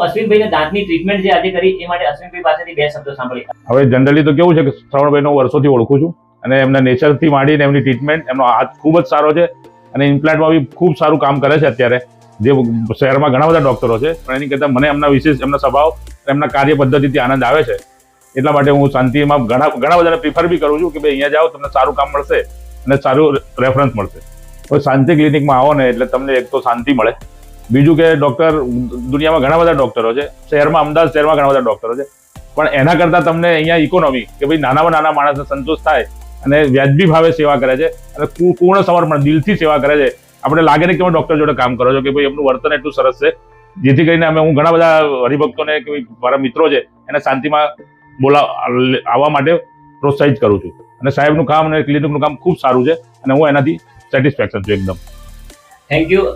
અશ્વિનભાઈને દાંતની treatment જે આજે કરી એ માટે અશ્વિનભાઈ પાસેથી બે શબ્દો સાંભળી. હવે જનરલી તો કેવું છે કે શ્રવણભાઈને હું વર્ષોથી ઓળખું છું અને એમના નેચરથી માંડીને એમની ટ્રીટમેન્ટ, એમનો હાથ ખૂબ જ સારો છે અને ઇમ્પ્લાન્ટમાં બી ખૂબ સારું કામ કરે છે અત્યારે. જે શહેરમાં ઘણા બધા ડોક્ટરો છે, પણ એની કરતાં મને એમના વિશેષ એમના સ્વભાવ, એમના કાર્ય પદ્ધતિથી આનંદ આવે છે. એટલા માટે હું શાંતિમાં ઘણા બધાને પ્રિફર બી કરું છું કે ભાઈ અહીંયા જાઓ, તમને સારું કામ મળશે અને સારું રેફરન્સ મળશે. હવે શાંતિ ક્લિનિકમાં આવો ને એટલે તમને એક તો શાંતિ મળે, બીજું કે ડૉક્ટર દુનિયામાં ઘણા બધા ડૉક્ટરો છે, અમદાવાદ શહેરમાં ઘણા બધા ડૉક્ટરો છે, પણ એના કરતાં તમને અહીંયા ઇકોનોમી કે ભાઈ નાનામાં નાના માણસને સંતોષ થાય અને વ્યાજબી ભાવે સેવા કરે છે અને પૂર્ણ સમર્પણ દિલથી સેવા કરે છે. આપણે લાગે ને કે તમે ડૉક્ટર જોડે કામ કરો છો કે ભાઈ એમનું વર્તન એટલું સરસ છે, જેથી કરીને હું ઘણા બધા હરિભક્તોને કે મારા મિત્રો છે એને શાંતિમાં આવવા માટે પ્રોત્સાહિત કરું છું. અને સાહેબનું કામ અને ક્લિનિકનું કામ ખૂબ સારું છે અને હું એનાથી સેટિસ્ફેક્શન છું એકદમ. Thank you.